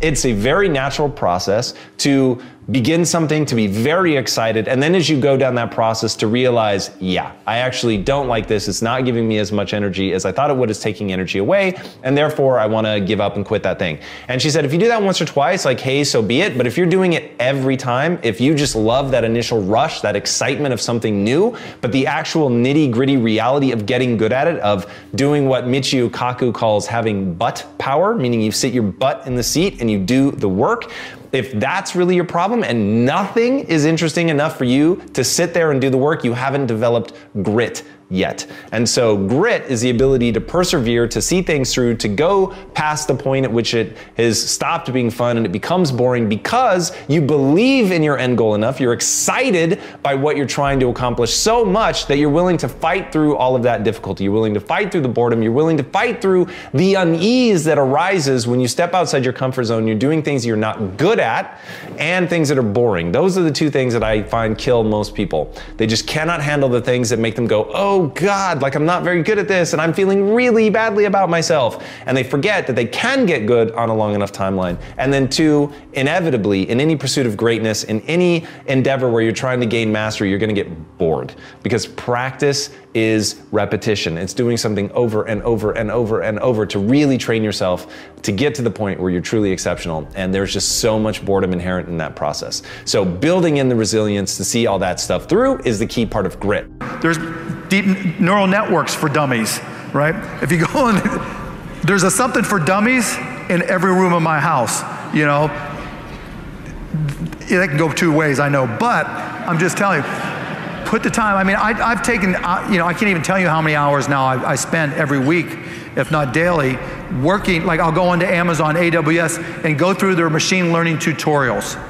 It's a very natural process to begin something, to be very excited, and then as you go down that process to realize, yeah, I actually don't like this, it's not giving me as much energy as I thought it would, it's taking energy away, and therefore I wanna give up and quit that thing. And she said, if you do that once or twice, like, hey, so be it, but if you're doing it every time, if you just love that initial rush, that excitement of something new, but the actual nitty-gritty reality of getting good at it, of doing what Michio Kaku calls having butt power, meaning you sit your butt in the seat and you do the work, if that's really your problem and nothing is interesting enough for you to sit there and do the work, you haven't developed grit yet. And so grit is the ability to persevere, to see things through, to go past the point at which it has stopped being fun and it becomes boring because you believe in your end goal enough, you're excited by what you're trying to accomplish so much that you're willing to fight through all of that difficulty. You're willing to fight through the boredom, you're willing to fight through the unease that arises when you step outside your comfort zone, you're doing things you're not good at and things that are boring. Those are the two things that I find kill most people. They just cannot handle the things that make them go, oh God, like I'm not very good at this and I'm feeling really badly about myself. And they forget that they can get good on a long enough timeline. And then two, inevitably, in any pursuit of greatness, in any endeavor where you're trying to gain mastery, you're gonna get bored because practice is repetition. It's doing something over and over and over and over to really train yourself to get to the point where you're truly exceptional. And there's just so much boredom inherent in that process. So building in the resilience to see all that stuff through is the key part of grit. There's deep neural networks for dummies, right? If you go in, there's a something for dummies in every room of my house, you know? It can go two ways, I know, but I'm just telling you, put the time. I mean, I've taken, you know, I can't even tell you how many hours now I spend every week, if not daily, working. Like I'll go into Amazon, AWS, and go through their machine learning tutorials.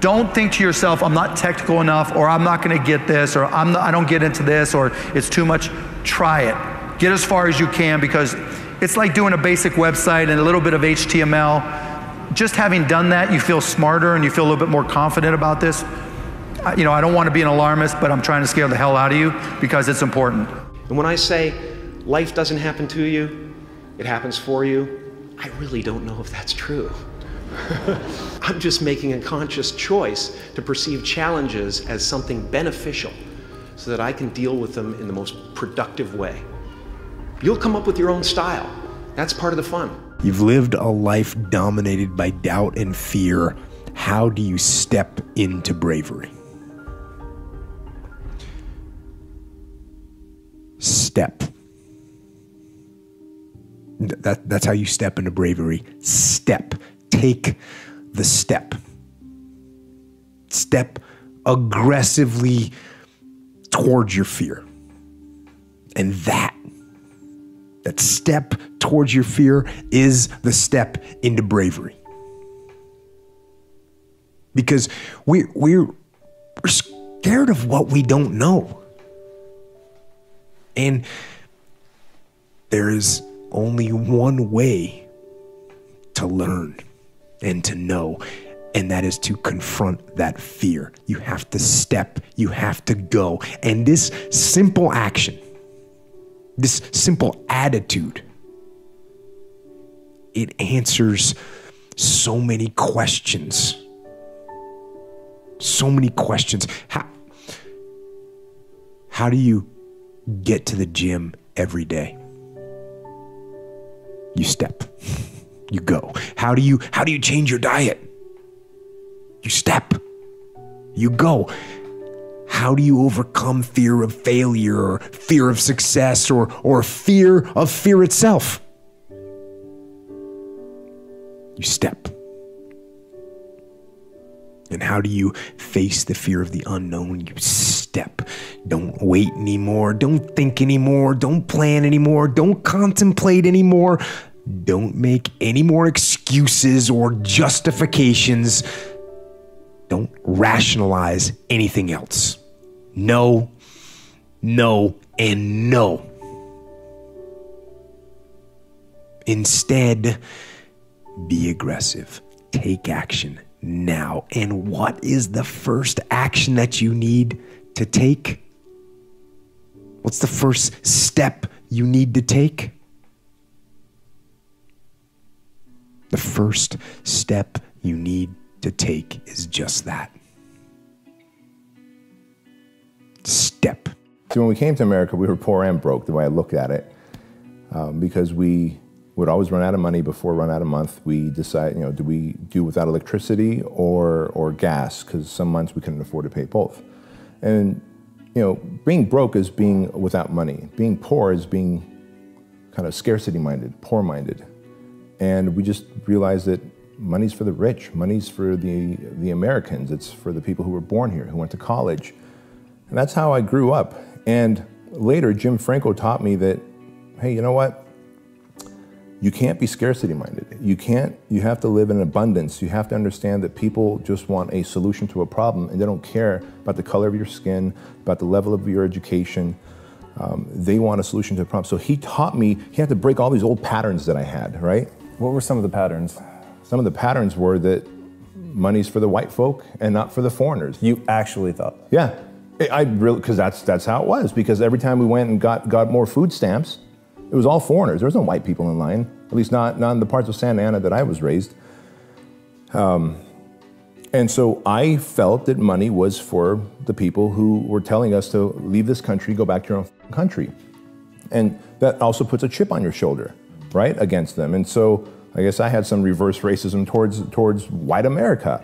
Don't think to yourself, I'm not technical enough, or I'm not gonna get this, or I don't get into this, or it's too much. Try it. Get as far as you can, because it's like doing a basic website and a little bit of HTML. Just having done that, you feel smarter and you feel a little bit more confident about this. You know, I don't want to be an alarmist, but I'm trying to scare the hell out of you because it's important. And when I say life doesn't happen to you, it happens for you, I really don't know if that's true. I'm just making a conscious choice to perceive challenges as something beneficial so that I can deal with them in the most productive way. You'll come up with your own style. That's part of the fun. You've lived a life dominated by doubt and fear. How do you step into bravery? Step. That's how you step into bravery. Step. Take the step. Step aggressively towards your fear. And that step towards your fear is the step into bravery. Because we're scared of what we don't know. And there is only one way to learn and to know, and that is to confront that fear. You have to step, you have to go. And this simple action, this simple attitude, it answers so many questions. So many questions. How do you get to the gym every day? You step. You go. How do you change your diet? You step. You go. How do you overcome fear of failure, or fear of success, or fear of fear itself? You step. And how do you face the fear of the unknown? You step. Don't wait anymore. Don't think anymore. Don't plan anymore. Don't contemplate anymore. Don't make any more excuses or justifications. Don't rationalize anything else. No, no, and no. Instead, be aggressive. Take action now. And what is the first action that you need to take? What's the first step you need to take? The first step you need to take is just that. Step. So when we came to America, we were poor and broke, the way I looked at it, because we would always run out of money before run out of month. We decided, do we do without electricity or gas? Because some months we couldn't afford to pay both. And, being broke is being without money. Being poor is being kind of scarcity-minded, poor-minded. And we just realized that money's for the rich. Money's for the Americans. It's for the people who were born here, who went to college. And that's how I grew up. And later, Jim Franco taught me that, hey, you know what? You can't be scarcity-minded. You have to live in abundance. You have to understand that people just want a solution to a problem, and they don't care about the color of your skin, about the level of your education. They want a solution to a problem. So he taught me, he had to break all these old patterns that I had, right? What were some of the patterns? Some of the patterns were that money's for the white folk and not for the foreigners. You actually thought? Yeah, I really, because that's how it was. Because every time we went and got more food stamps, it was all foreigners. There was no white people in line, at least not in the parts of Santa Ana that I was raised. And so I felt that money was for the people who were telling us to leave this country, go back to your own country. And that also puts a chip on your shoulder, right, against them. And so I guess I had some reverse racism towards white America.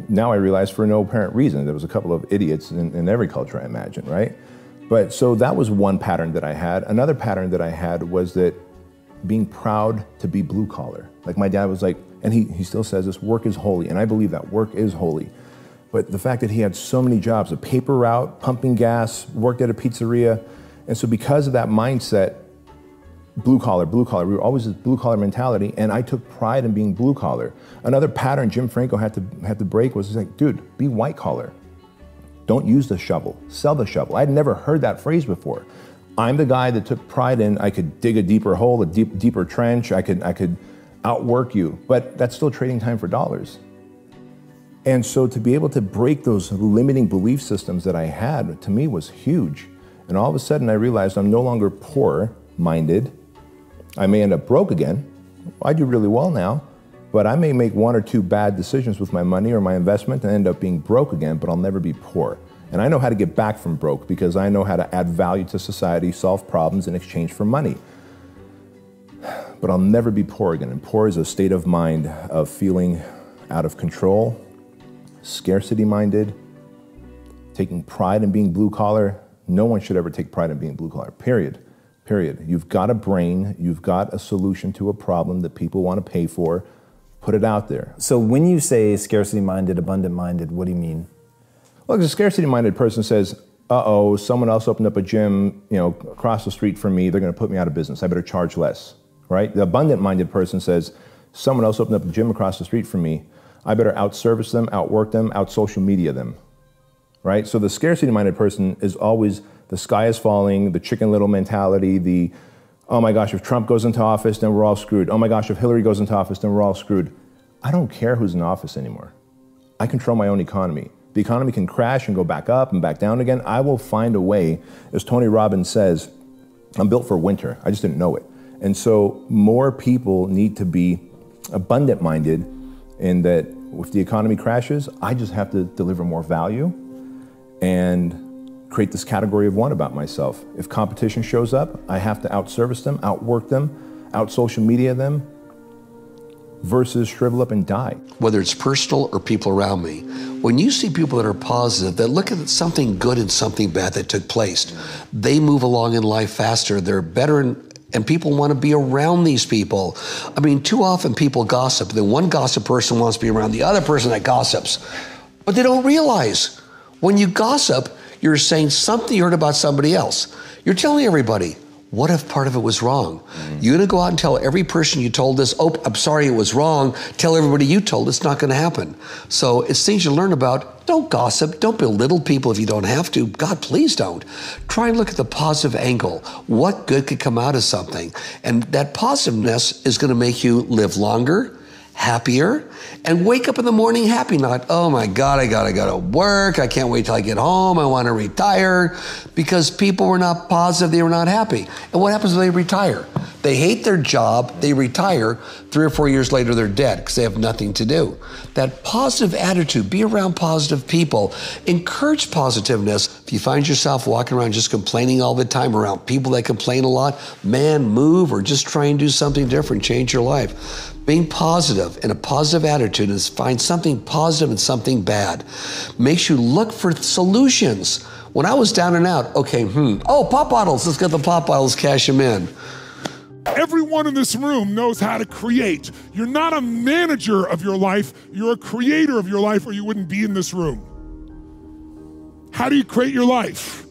Now I realize for no apparent reason. There was a couple of idiots in every culture, I imagine, right? But so that was one pattern that I had. Another pattern that I had was that being proud to be blue collar. Like my dad was like, and he still says this, work is holy. And I believe that work is holy. But the fact that he had so many jobs, a paper route, pumping gas, worked at a pizzeria. And so because of that mindset, blue collar, we were always this blue collar mentality, and I took pride in being blue collar. Another pattern Jim Franco had to break was like, dude, be white collar. Don't use the shovel, sell the shovel. I'd never heard that phrase before. I'm the guy that took pride in, I could dig a deeper hole, a deeper trench, I could outwork you, but that's still trading time for dollars. And so to be able to break those limiting belief systems that I had, to me was huge. And all of a sudden I realized I'm no longer poor-minded. I may end up broke again. I do really well now, but I may make one or two bad decisions with my money or my investment and end up being broke again, but I'll never be poor. And I know how to get back from broke because I know how to add value to society, solve problems in exchange for money. But I'll never be poor again. And poor is a state of mind of feeling out of control, scarcity-minded, taking pride in being blue collar. No one should ever take pride in being blue collar, period. You've got a brain, you've got a solution to a problem that people want to pay for, put it out there. So when you say scarcity-minded, abundant-minded, what do you mean? Well, a scarcity-minded person says, uh-oh, someone else opened up a gym, across the street from me, they're gonna put me out of business, I better charge less, right? The abundant-minded person says, someone else opened up a gym across the street from me, I better out-service them, outwork them, out-social media them, right? So the scarcity-minded person is always, the sky is falling, the Chicken Little mentality, the, oh my gosh, if Trump goes into office, then we're all screwed. Oh my gosh, if Hillary goes into office, then we're all screwed. I don't care who's in office anymore. I control my own economy. The economy can crash and go back up and back down again. I will find a way. As Tony Robbins says, I'm built for winter. I just didn't know it. And so more people need to be abundant-minded in that if the economy crashes, I just have to deliver more value and create this category of one about myself. If competition shows up, I have to out-service them, outwork them, out-social media them, versus shrivel up and die. Whether it's personal or people around me, when you see people that are positive, that look at something good and something bad that took place, they move along in life faster, they're better, and people want to be around these people. I mean, too often people gossip. Then one gossip person wants to be around the other person that gossips. But they don't realize when you gossip, you're saying something you heard about somebody else. You're telling everybody, what if part of it was wrong? You're gonna go out and tell every person you told this, oh, I'm sorry it was wrong. Tell everybody you told it's not gonna happen. So it's things you learn about. Don't gossip, don't belittle people if you don't have to. God, please don't. Try and look at the positive angle. What good could come out of something? And that positiveness is gonna make you live longer, happier, and wake up in the morning happy, not, oh my God, I gotta go to work, I can't wait till I get home, I wanna retire, because people were not positive, they were not happy. And what happens when they retire? They hate their job, they retire, 3 or 4 years later they're dead because they have nothing to do. That positive attitude, be around positive people, encourage positiveness. If you find yourself walking around just complaining all the time around people that complain a lot, man, move or just try and do something different, change your life. Being positive and a positive attitude is find something positive and something bad. Makes you look for solutions. When I was down and out, oh, pop bottles, let's get the pop bottles, cash them in. Everyone in this room knows how to create. You're not a manager of your life, you're a creator of your life or you wouldn't be in this room. How do you create your life?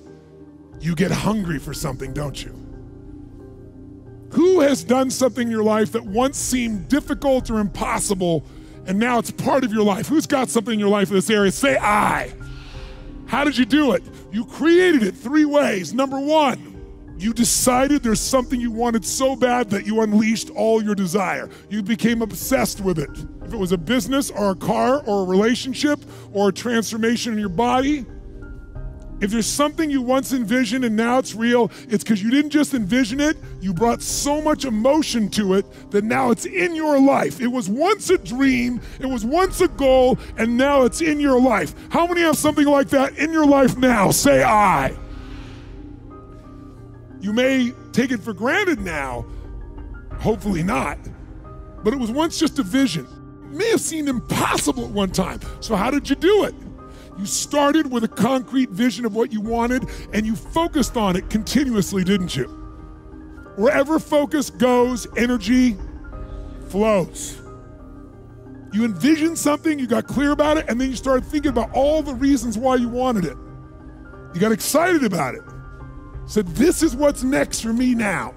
You get hungry for something, don't you? Who has done something in your life that once seemed difficult or impossible and now it's part of your life? Who's got something in your life in this area? Say I. How did you do it? You created it 3 ways. Number 1, you decided there's something you wanted so bad that you unleashed all your desire. You became obsessed with it. If it was a business or a car or a relationship or a transformation in your body, if there's something you once envisioned and now it's real, it's because you didn't just envision it, you brought so much emotion to it that now it's in your life. It was once a dream, it was once a goal, and now it's in your life. How many have something like that in your life now? Say I. You may take it for granted now, hopefully not, but it was once just a vision. It may have seemed impossible at one time. So how did you do it? You started with a concrete vision of what you wanted and you focused on it continuously, didn't you? Wherever focus goes, energy flows. You envisioned something, you got clear about it, and then you started thinking about all the reasons why you wanted it. You got excited about it. Said, this is what's next for me now.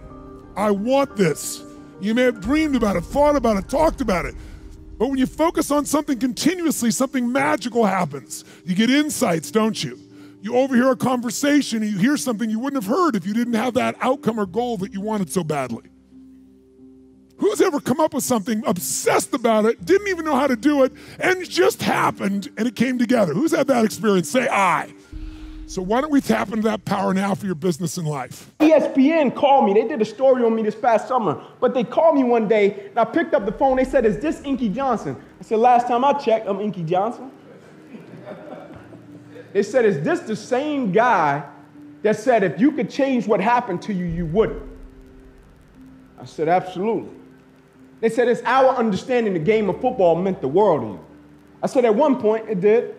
I want this. You may have dreamed about it, thought about it, talked about it. But when you focus on something continuously, something magical happens. You get insights, don't you? You overhear a conversation and you hear something you wouldn't have heard if you didn't have that outcome or goal that you wanted so badly. Who's ever come up with something, obsessed about it, didn't even know how to do it, and it just happened and it came together? Who's had that experience? Say I. So why don't we tap into that power now for your business and life? ESPN called me. They did a story on me this past summer, but they called me one day and I picked up the phone. They said, is this Inky Johnson? I said, last time I checked, I'm Inky Johnson. They said, is this the same guy that said if you could change what happened to you, you wouldn't? I said, absolutely. They said, it's our understanding the game of football meant the world to you. I said, at one point, it did.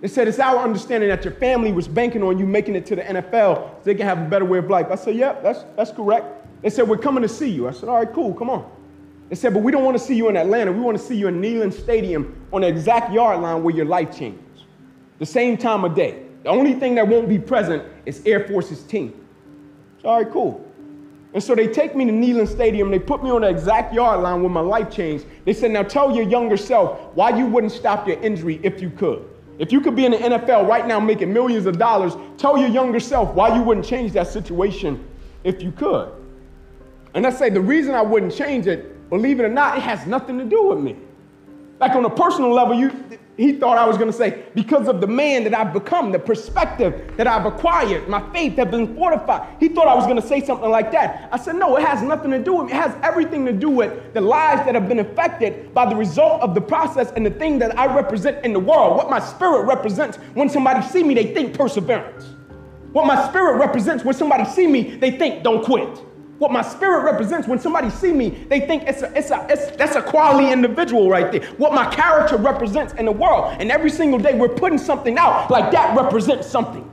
They said, it's our understanding that your family was banking on you making it to the NFL so they can have a better way of life. I said, yep, that's correct. They said, we're coming to see you. I said, all right, cool, come on. They said, but we don't want to see you in Atlanta. We want to see you in Neyland Stadium on the exact yard line where your life changes. The same time of day. The only thing that won't be present is Air Force's team. So, all right, cool. And so they take me to Neyland Stadium. They put me on the exact yard line where my life changed. They said, now tell your younger self why you wouldn't stop your injury if you could. If you could be in the NFL right now making millions of dollars, tell your younger self why you wouldn't change that situation if you could. And I say the reason I wouldn't change it, believe it or not, it has nothing to do with me. Like on a personal level, he thought I was going to say, because of the man that I've become, the perspective that I've acquired, my faith has been fortified. He thought I was going to say something like that. I said, no, it has nothing to do with me. It has everything to do with the lives that have been affected by the result of the process and the thing that I represent in the world. What my spirit represents when somebody see me, they think perseverance. What my spirit represents when somebody see me, they think don't quit. What my spirit represents when somebody see me, they think that's a quality individual right there. What my character represents in the world. And every single day we're putting something out like that represents something.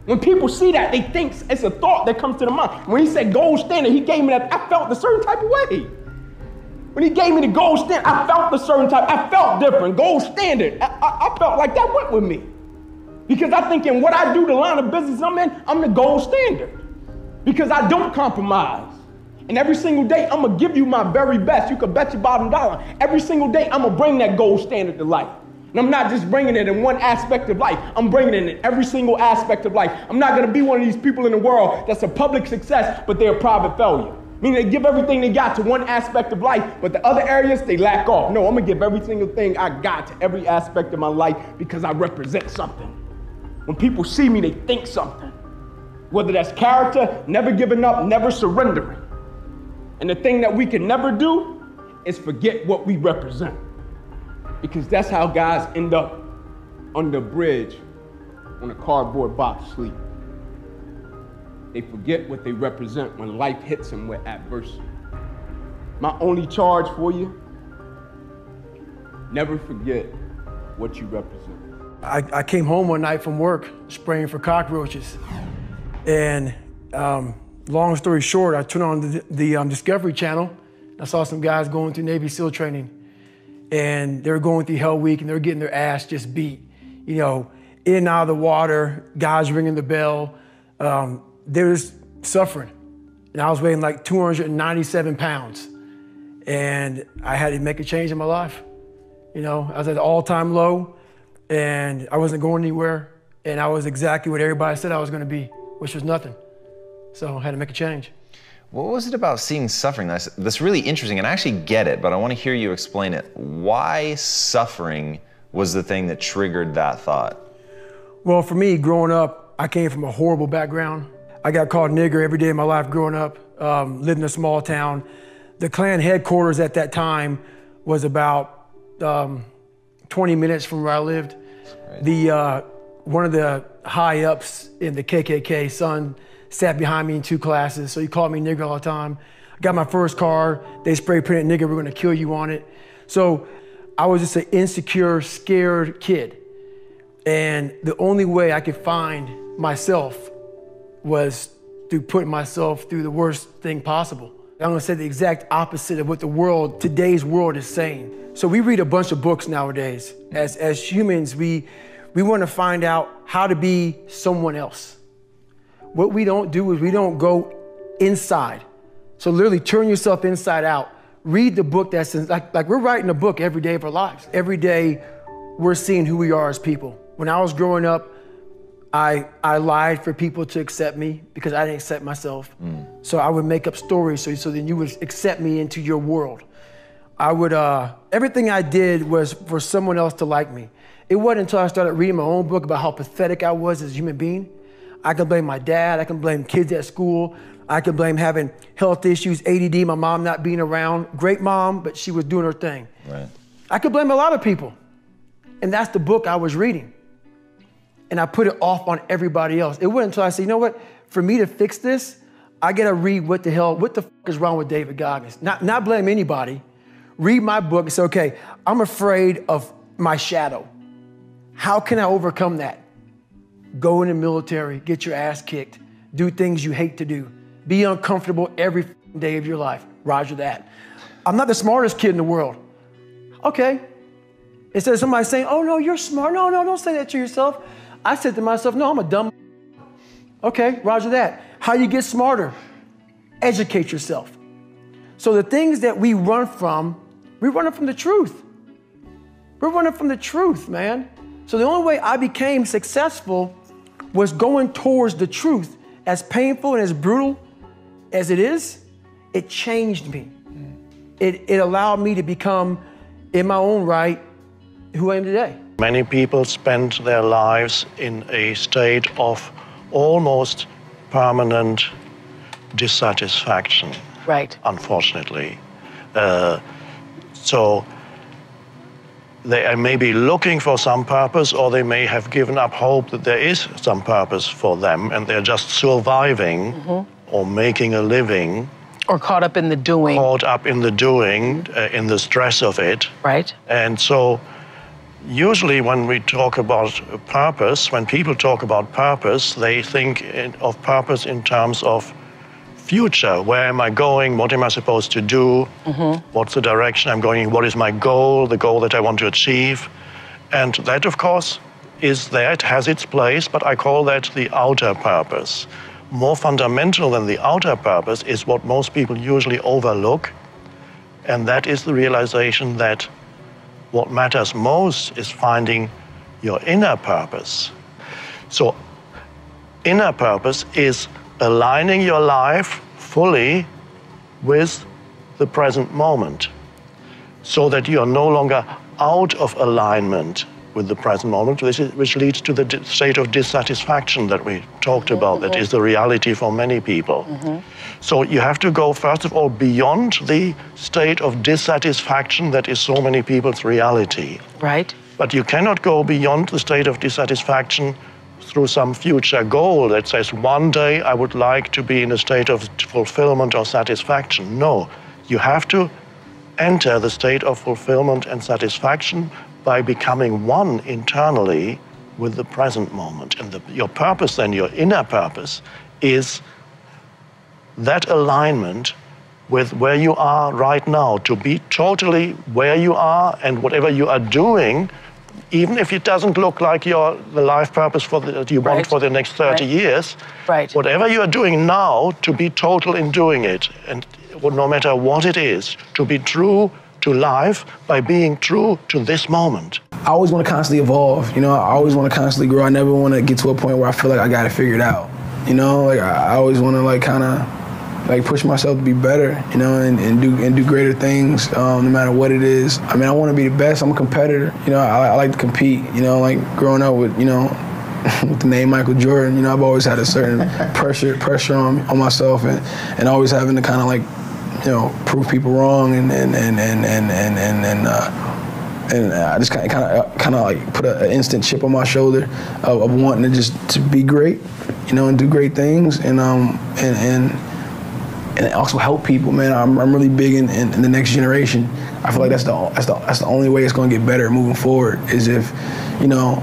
When people see that, they think it's a thought that comes to the mind. When he said gold standard, he gave me that, I felt a certain type of way. When he gave me the gold standard, I felt a certain type, I felt different. Gold standard, I felt like that went with me. Because I think in what I do, the line of business I'm in, I'm the gold standard. Because I don't compromise. And every single day, I'm going to give you my very best. You can bet your bottom dollar. Every single day, I'm going to bring that gold standard to life. And I'm not just bringing it in one aspect of life. I'm bringing it in every single aspect of life. I'm not going to be one of these people in the world that's a public success, but they're a private failure. Meaning they give everything they got to one aspect of life, but the other areas, they lack off. No, I'm going to give every single thing I got to every aspect of my life because I represent something. When people see me, they think something. Whether that's character, never giving up, never surrendering. And the thing that we can never do is forget what we represent. Because that's how guys end up on the bridge on a cardboard box sleep. They forget what they represent when life hits them with adversity. My only charge for you, never forget what you represent. I came home one night from work spraying for cockroaches. And long story short, I turned on the Discovery Channel. I saw some guys going through Navy SEAL training. And they were going through Hell Week and they were getting their ass just beat. You know, in and out of the water, guys ringing the bell. They were just suffering. And I was weighing like 297 pounds. And I had to make a change in my life. You know, I was at an all-time low and I wasn't going anywhere. And I was exactly what everybody said I was gonna be, which was nothing. So I had to make a change. What was it about seeing suffering that's really interesting? And I actually get it, but I want to hear you explain it. Why suffering was the thing that triggered that thought? Well, for me, growing up, I came from a horrible background. I got called nigger every day of my life growing up, lived in a small town. The Klan headquarters at that time was about 20 minutes from where I lived. One of the high ups in the KKK, son, sat behind me in 2 classes, so he called me nigger all the time. I got my first car, they spray painted nigger, we're gonna kill you on it. So I was just an insecure, scared kid. And the only way I could find myself was through putting myself through the worst thing possible. I'm gonna say the exact opposite of what the world, today's world is saying. So we read a bunch of books nowadays. As humans, we wanna find out how to be someone else. What we don't do is we don't go inside. So literally turn yourself inside out. Read the book that's like we're writing a book every day of our lives. Every day we're seeing who we are as people. When I was growing up, I lied for people to accept me because I didn't accept myself. So I would make up stories so then you would accept me into your world. I would, everything I did was for someone else to like me. It wasn't until I started reading my own book about how pathetic I was as a human being. I can blame my dad, I can blame kids at school, I can blame having health issues, ADD, my mom not being around. Great mom, but she was doing her thing. Right. I could blame a lot of people. And that's the book I was reading. And I put it off on everybody else. It wasn't until I said, you know what, for me to fix this, I gotta read what the fuck is wrong with David Goggins? Not blame anybody. Read my book and say, okay, I'm afraid of my shadow. How can I overcome that? Go in the military, get your ass kicked, do things you hate to do, be uncomfortable every day of your life. Roger that. I'm not the smartest kid in the world. Okay. Instead of somebody saying, oh no, you're smart. No, don't say that to yourself. I said to myself, no, I'm a dumb. Okay, roger that. How you get smarter? Educate yourself. So the things that we run from the truth. We're running from the truth, man. So the only way I became successful was going towards the truth. As painful and as brutal as it is, it changed me. It allowed me to become, in my own right, who I am today. Many people spend their lives in a state of almost permanent dissatisfaction. Right. Unfortunately. So they may be looking for some purpose, or they may have given up hope that there is some purpose for them, and they're just surviving or making a living. Or caught up in the doing. Caught up in the doing, in the stress of it. Right. And so usually when we talk about purpose, when people talk about purpose, they think of purpose in terms of future. Where am I going? What am I supposed to do? What's the direction I'm going? What is my goal, the goal that I want to achieve? And that, of course, is there. It has its place, but I call that the outer purpose. More fundamental than the outer purpose is what most people usually overlook, and that is the realization that what matters most is finding your inner purpose. So inner purpose is aligning your life fully with the present moment so that you are no longer out of alignment with the present moment, which leads to the state of dissatisfaction that we talked about, that is the reality for many people. So you have to go, first of all, beyond the state of dissatisfaction that is so many people's reality. Right. But you cannot go beyond the state of dissatisfaction through some future goal that says, one day I would like to be in a state of fulfillment or satisfaction. No, you have to enter the state of fulfillment and satisfaction by becoming one internally with the present moment. And your purpose then, your inner purpose, is that alignment with where you are right now, to be totally where you are, and whatever you are doing, even if it doesn't look like the life purpose that you want for the next 30 years, whatever you are doing now, to be total in doing it, and no matter what it is, to be true to life by being true to this moment. I always want to constantly evolve, you know, I always want to constantly grow. I never want to get to a point where I feel like I got it figured out, you know, like I always want to like kind of like push myself to be better, you know, and do greater things, no matter what it is. I mean, I want to be the best. I'm a competitor, you know, I like to compete, you know, like growing up with, you know, with the name Michael Jordan, you know, I've always had a certain pressure on myself and always having to kind of like, you know, prove people wrong and I just kind of like put an instant chip on my shoulder of wanting to just to be great, you know, and do great things and also help people, man. I'm really big in the next generation. I feel like that's the only way it's going to get better moving forward is if, you know,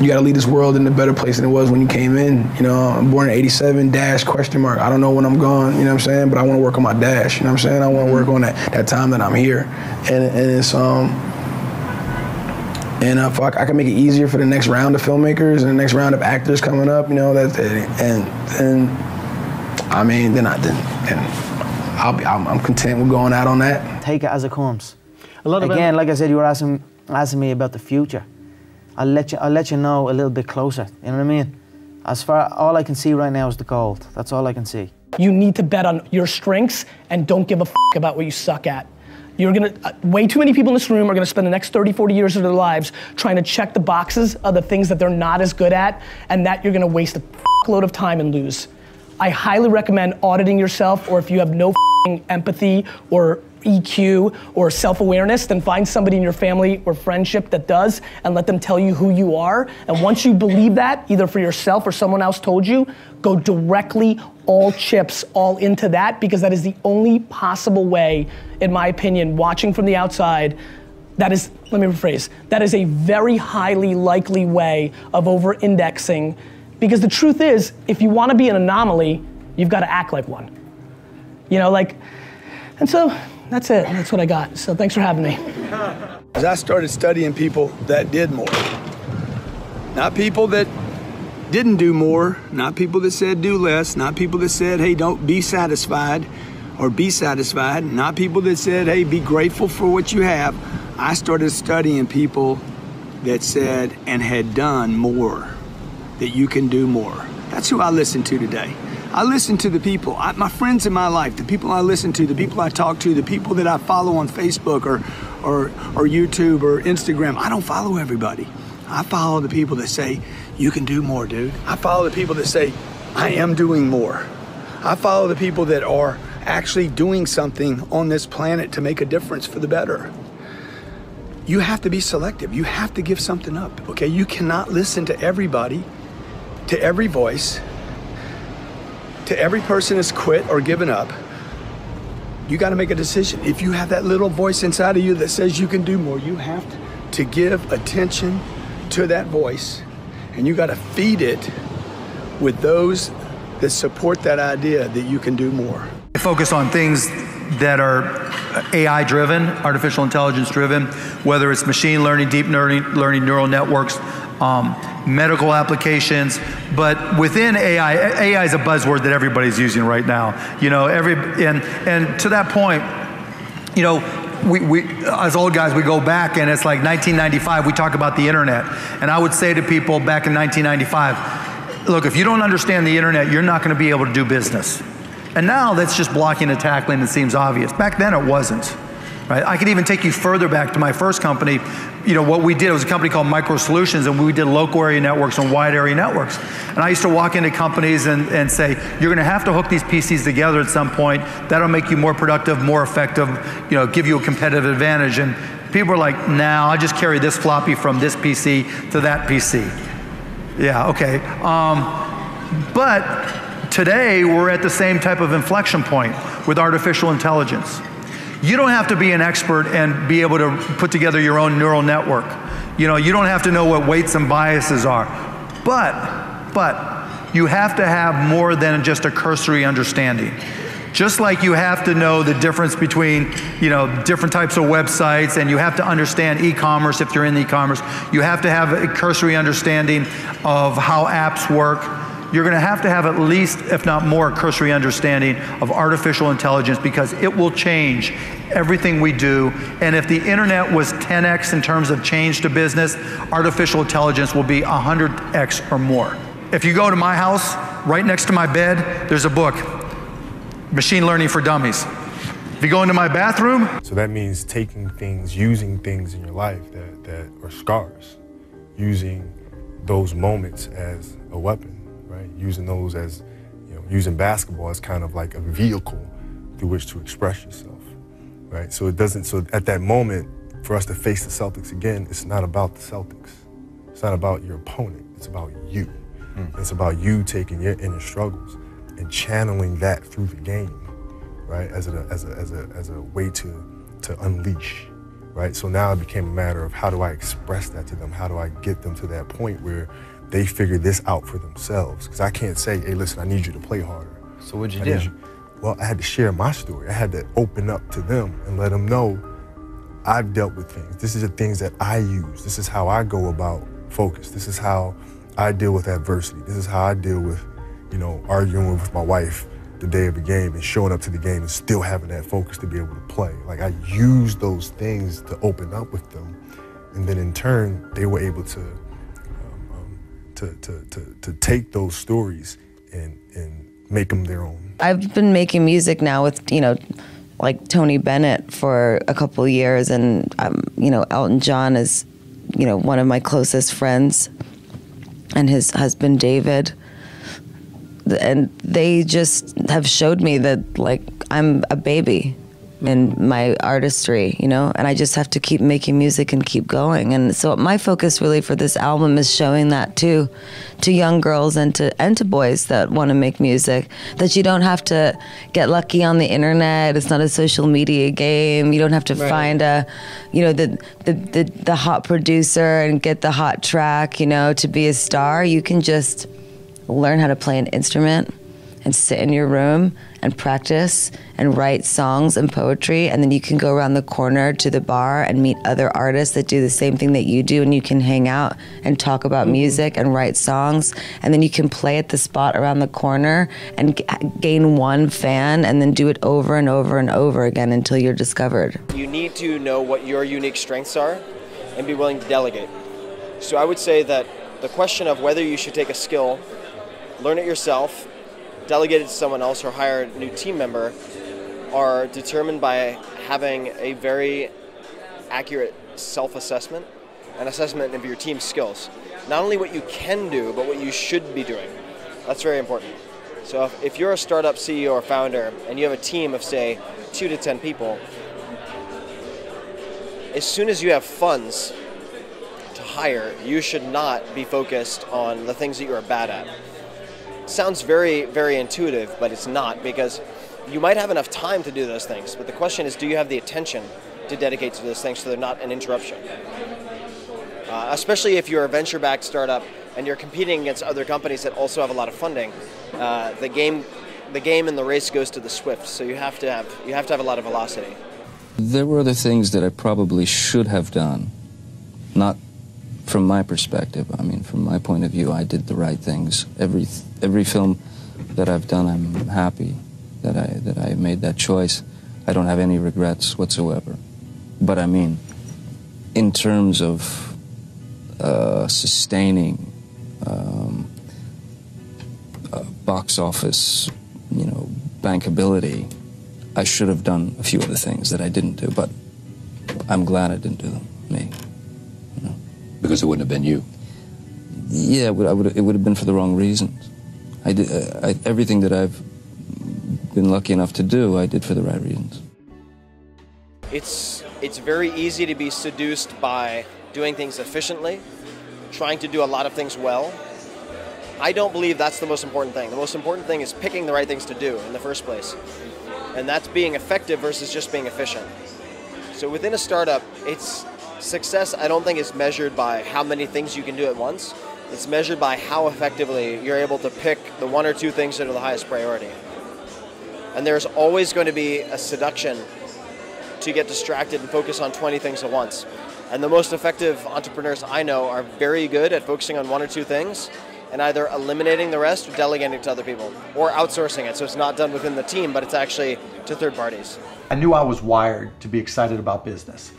you got to lead this world in a better place than it was when you came in. You know, I'm born in '87, dash, question mark. I don't know when I'm gone, you know what I'm saying? But I want to work on my dash, you know what I'm saying? I want to work on that time that I'm here. And it's, if I can make it easier for the next round of filmmakers and the next round of actors coming up, you know, I'm content with going out on that. Take it as it comes. Again, like I said, you were asking me about the future. I'll let you know a little bit closer. You know what I mean? As far all I can see right now is the gold. That's all I can see. You need to bet on your strengths and don't give a f about what you suck at. You're gonna, way too many people in this room are gonna spend the next 30, 40 years of their lives trying to check the boxes of the things that they're not as good at, and that you're gonna waste a load of time and lose. I highly recommend auditing yourself, or if you have no empathy or EQ or self-awareness, then find somebody in your family or friendship that does and let them tell you who you are. And once you believe that, either for yourself or someone else told you, go directly all chips all into that, because that is the only possible way, in my opinion, watching from the outside, that is, let me rephrase, that is a very highly likely way of over-indexing, because the truth is, if you want to be an anomaly, you've got to act like one. You know, like, and so, that's it, that's what I got. So thanks for having me. As I started studying people that did more, not people that didn't do more, not people that said do less, not people that said, hey, don't be satisfied or be satisfied, not people that said, hey, be grateful for what you have. I started studying people that said and had done more, that you can do more. That's who I listen to today. I listen to the people, my friends in my life, the people I listen to, the people I talk to, the people that I follow on Facebook or YouTube or Instagram. I don't follow everybody. I follow the people that say, you can do more, dude. I follow the people that say, I am doing more. I follow the people that are actually doing something on this planet to make a difference for the better. You have to be selective. You have to give something up, okay? You cannot listen to everybody, to every voice, to every person that's quit or given up. You got to make a decision. If you have that little voice inside of you that says you can do more, you have to give attention to that voice, and you got to feed it with those that support that idea that you can do more. I focus on things that are AI driven, artificial intelligence driven, whether it's machine learning, deep learning neural networks, medical applications, but within AI is a buzzword that everybody's using right now. You know, and to that point, you know, we as old guys, we go back and it's like 1995, we talk about the internet. And I would say to people back in 1995, look, if you don't understand the internet, you're not gonna be able to do business. And now that's just blocking and tackling, it seems obvious. Back then it wasn't. right? I could even take you further back to my first company. You know, what we did, it was a company called Micro Solutions, and we did local area networks and wide area networks. And I used to walk into companies and say, you're gonna have to hook these PCs together at some point. That'll make you more productive, more effective, you know, give you a competitive advantage. And people were like, nah, I just carry this floppy from this PC to that PC. Yeah, okay. But today, we're at the same type of inflection point with artificial intelligence. You don't have to be an expert and be able to put together your own neural network. You know, you don't have to know what weights and biases are. But you have to have more than just a cursory understanding. Just like you have to know the difference between, you know, different types of websites, and you have to understand e-commerce if you're in e-commerce. You have to have a cursory understanding of how apps work. You're going to have at least, if not more, cursory understanding of artificial intelligence, because it will change everything we do. And if the internet was 10x in terms of change to business, artificial intelligence will be 100x or more. If you go to my house, right next to my bed, there's a book, Machine Learning for Dummies. If you go into my bathroom. So that means taking things, using things in your life that are scars, using those moments as a weapon. Right? Using those as, you know, using basketball as kind of like a vehicle through which to express yourself, right? So so at that moment, for us to face the Celtics again, it's not about the Celtics. It's not about your opponent. It's about you. It's about you taking your inner struggles and channeling that through the game, right? As a way to unleash, right? So now it became a matter of, how do I express that to them? How do I get them to that point where they figure this out for themselves? Because I can't say, hey, listen, I need you to play harder. So what'd you do? Well, I had to share my story. I had to open up to them and let them know I've dealt with things. This is the things that I use. This is how I go about focus. This is how I deal with adversity. This is how I deal with, you know, arguing with my wife the day of a game and showing up to the game and still having that focus to be able to play. Like, I used those things to open up with them. And then in turn, they were able to take those stories and make them their own. I've been making music now with, you know, like Tony Bennett for a couple of years, and you know, Elton John is, you know, one of my closest friends, and his husband David, and they just have showed me that, like, I'm a baby in my artistry, you know, and I just have to keep making music and keep going. And so my focus really for this album is showing that to young girls and to boys that want to make music, that you don't have to get lucky on the internet. It's not a social media game. You don't have to find a, you know, the hot producer and get the hot track, you know, to be a star. You can just learn how to play an instrument and sit in your room and practice and write songs and poetry, and then you can go around the corner to the bar and meet other artists that do the same thing that you do, and you can hang out and talk about music and write songs, and then you can play at the spot around the corner and gain one fan, and then do it over and over and over again until you're discovered. You need to know what your unique strengths are and be willing to delegate. So I would say that the question of whether you should take a skill, learn it yourself, delegate it to someone else, or hire a new team member are determined by having a very accurate self-assessment and assessment of your team's skills. Not only what you can do, but what you should be doing. That's very important. So if you're a startup CEO or founder and you have a team of, say, 2 to 10 people, as soon as you have funds to hire, you should not be focused on the things that you are bad at. Sounds very, very intuitive, but it's not, because you might have enough time to do those things, but the question is, do you have the attention to dedicate to those things so they're not an interruption? Especially if you're a venture-backed startup and you're competing against other companies that also have a lot of funding, the game and the race goes to the swift, so you have to have a lot of velocity. There were other things that I probably should have done, not from my perspective. I mean, from my point of view, I did the right things. Every film that I've done, I'm happy that I made that choice. I don't have any regrets whatsoever. But I mean, in terms of sustaining box office, you know, bankability, I should have done a few other things that I didn't do. But I'm glad I didn't do them, me. You know? Because it wouldn't have been you. Yeah, it would have been for the wrong reasons. I did everything that I've been lucky enough to do, I did for the right reasons. It's very easy to be seduced by doing things efficiently, trying to do a lot of things well. I don't believe that's the most important thing. The most important thing is picking the right things to do in the first place. And that's being effective versus just being efficient. So within a startup, it's success, I don't think is measured by how many things you can do at once. It's measured by how effectively you're able to pick the one or two things that are the highest priority. And there's always going to be a seduction to get distracted and focus on 20 things at once. And the most effective entrepreneurs I know are very good at focusing on one or two things and either eliminating the rest or delegating it to other people or outsourcing it. So it's not done within the team, but it's actually to third parties. I knew I was wired to be excited about business.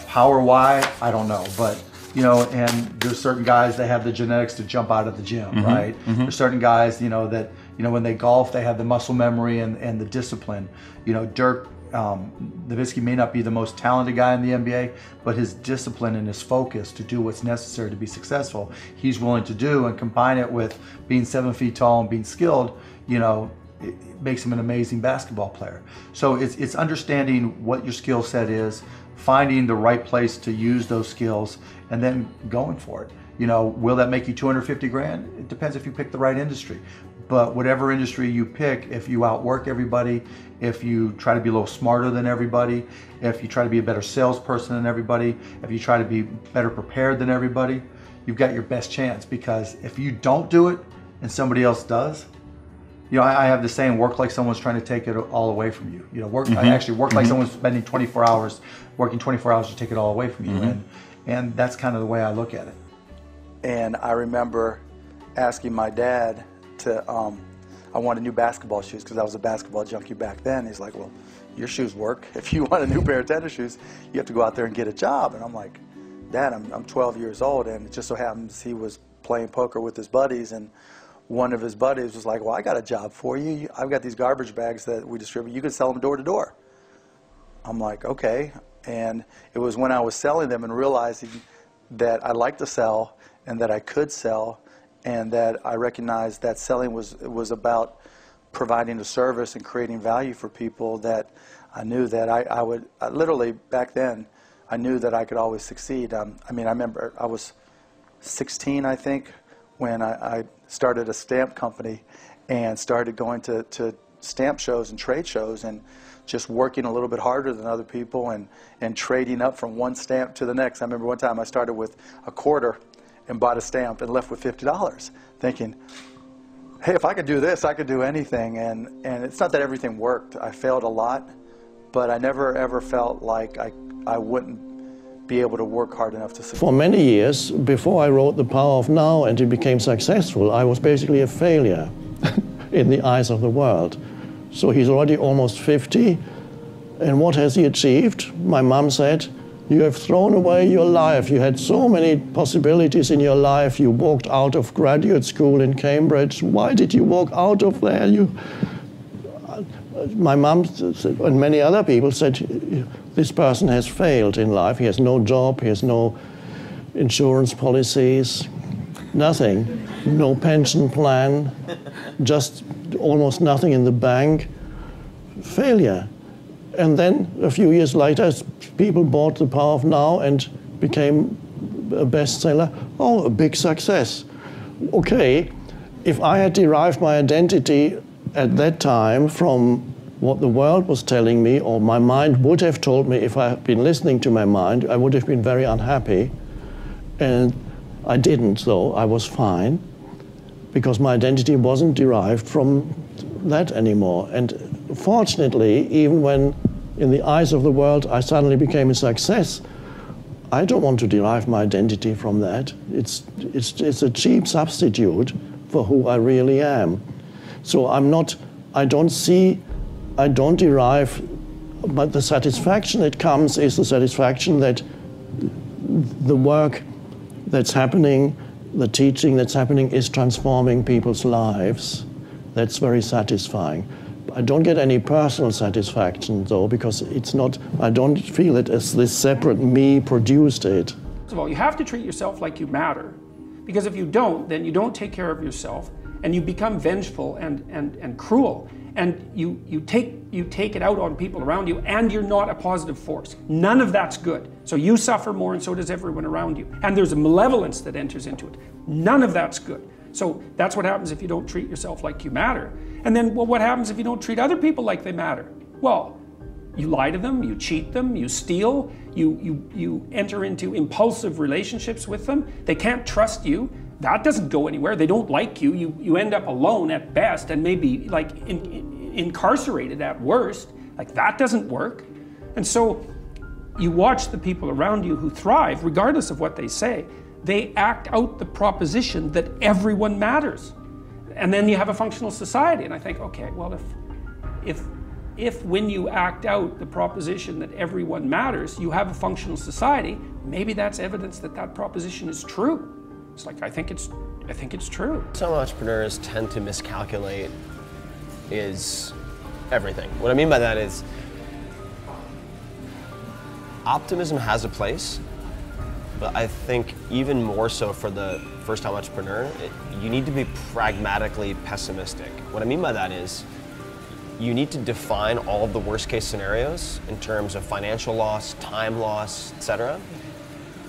How or why, I don't know, but you know, and there's certain guys that have the genetics to jump out of the gym, right? There's certain guys, you know, that, you know, when they golf, they have the muscle memory and the discipline. You know, Dirk Nowitzki may not be the most talented guy in the NBA, but his discipline and his focus to do what's necessary to be successful, he's willing to do, and combine it with being 7 feet tall and being skilled, you know, it makes him an amazing basketball player. So it's understanding what your skill set is, finding the right place to use those skills, and then going for it. You know, will that make you 250 grand? It depends if you pick the right industry. But whatever industry you pick, if you outwork everybody, if you try to be a little smarter than everybody, if you try to be a better salesperson than everybody, if you try to be better prepared than everybody, you've got your best chance. Because if you don't do it and somebody else does, you know, I have the saying, work like someone's trying to take it all away from you. You know, I actually work like someone's spending 24 hours, working 24 hours to take it all away from you. And that's kind of the way I look at it. And I remember asking my dad to, I wanted new basketball shoes because I was a basketball junkie back then. He's like, well, your shoes work. If you want a new pair of tennis shoes, you have to go out there and get a job. And I'm like, Dad, I'm 12 years old, and it just so happens he was playing poker with his buddies, and one of his buddies was like, well, I got a job for you. I've got these garbage bags that we distribute. You can sell them door to door. I'm like, okay. And it was when I was selling them and realizing that I liked to sell and that I could sell, and that I recognized that selling was about providing a service and creating value for people, that I knew that I would, literally back then, I knew that I could always succeed. I mean, I remember I was 16, I think, when I started a stamp company and started going to stamp shows and trade shows and just working a little bit harder than other people and trading up from one stamp to the next. I remember one time I started with a quarter and bought a stamp and left with $50, thinking, hey, if I could do this, I could do anything. And it's not that everything worked. I failed a lot, but I never ever felt like I wouldn't be able to work hard enough to succeed. For many years, before I wrote The Power of Now and it became successful, I was basically a failure in the eyes of the world. So he's already almost 50, and what has he achieved? My mom said, you have thrown away your life. You had so many possibilities in your life. You walked out of graduate school in Cambridge. Why did you walk out of there? My mom and many other people said, this person has failed in life. He has no job, he has no insurance policies, nothing, no pension plan, just almost nothing in the bank. Failure. And then a few years later, people bought The Power of Now and became a bestseller. Oh, a big success. Okay, if I had derived my identity at that time from what the world was telling me, or my mind would have told me if I had been listening to my mind, I would have been very unhappy. And I didn't, though. I was fine, because my identity wasn't derived from that anymore. And fortunately, even when in the eyes of the world I suddenly became a success, I don't want to derive my identity from that. It's a cheap substitute for who I really am. So I don't derive, but the satisfaction that comes is the satisfaction that the work that's happening, the teaching that's happening is transforming people's lives. That's very satisfying. I don't get any personal satisfaction though, because it's not, I don't feel it as this separate me produced it. First of all, you have to treat yourself like you matter, because if you don't, then you don't take care of yourself, and you become vengeful and cruel, and you take it out on people around you, and you're not a positive force. None of that's good. So you suffer more, and so does everyone around you. And there's a malevolence that enters into it. None of that's good. So that's what happens if you don't treat yourself like you matter. And then, well, what happens if you don't treat other people like they matter? Well, you lie to them, you cheat them, you steal, you enter into impulsive relationships with them. They can't trust you. That doesn't go anywhere. They don't like you. You end up alone at best, and maybe like incarcerated at worst. Like, that doesn't work. And so you watch the people around you who thrive, regardless of what they say. They act out the proposition that everyone matters. And then you have a functional society. And I think, okay, well, if when you act out the proposition that everyone matters, you have a functional society, maybe that's evidence that that proposition is true. It's like, I think it's true. Some entrepreneurs tend to miscalculate is everything. What I mean by that is optimism has a place, but I think even more so for the first-time entrepreneur, you need to be pragmatically pessimistic. What I mean by that is you need to define all of the worst-case scenarios in terms of financial loss, time loss, etc.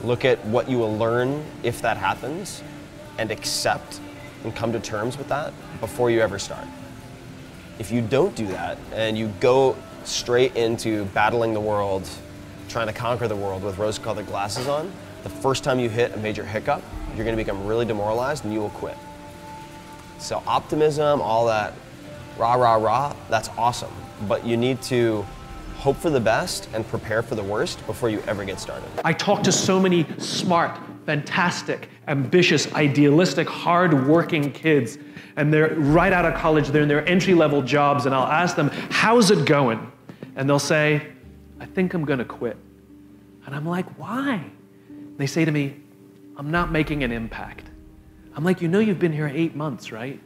Look at what you will learn if that happens and accept and come to terms with that before you ever start. If you don't do that and you go straight into battling the world, trying to conquer the world with rose-colored glasses on, the first time you hit a major hiccup, you're going to become really demoralized and you will quit. So optimism, all that rah, rah, rah, that's awesome. But you need to hope for the best and prepare for the worst before you ever get started. I talk to so many smart, fantastic, ambitious, idealistic, hard-working kids, and they're right out of college, they're in their entry-level jobs, and I'll ask them, how's it going? And they'll say, I think I'm gonna quit. And I'm like, why? They say to me, I'm not making an impact. I'm like, you know you've been here 8 months, right?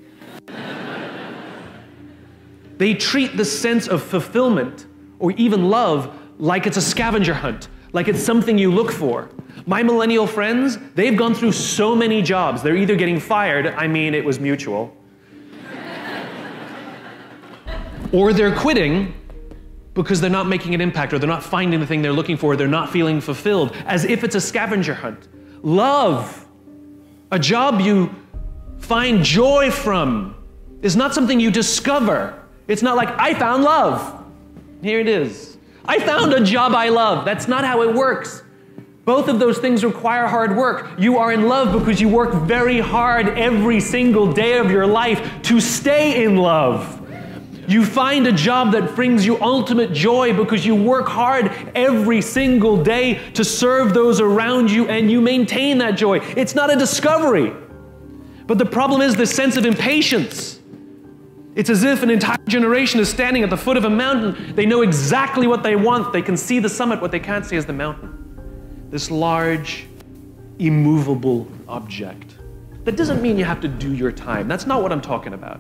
They treat the sense of fulfillment or even love like it's a scavenger hunt, like it's something you look for. My millennial friends, they've gone through so many jobs. They're either getting fired, I mean, it was mutual, or they're quitting because they're not making an impact, or they're not finding the thing they're looking for, they're not feeling fulfilled, as if it's a scavenger hunt. Love, a job you find joy from, is not something you discover. It's not like, I found love. Here it is. I found a job I love. That's not how it works. Both of those things require hard work. You are in love because you work very hard every single day of your life to stay in love. You find a job that brings you ultimate joy because you work hard every single day to serve those around you, and you maintain that joy. It's not a discovery. But the problem is this sense of impatience. It's as if an entire generation is standing at the foot of a mountain. They know exactly what they want. They can see the summit. What they can't see is the mountain. This large, immovable object. That doesn't mean you have to do your time. That's not what I'm talking about.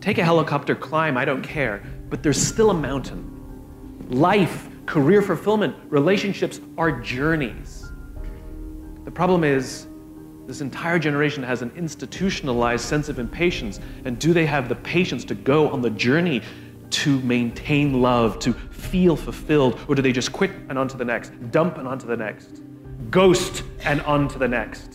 Take a helicopter, climb, I don't care. But there's still a mountain. Life, career fulfillment, relationships are journeys. The problem is, this entire generation has an institutionalized sense of impatience. And do they have the patience to go on the journey to maintain love, to feel fulfilled? Or do they just quit and on to the next, dump and on to the next, ghost and on to the next?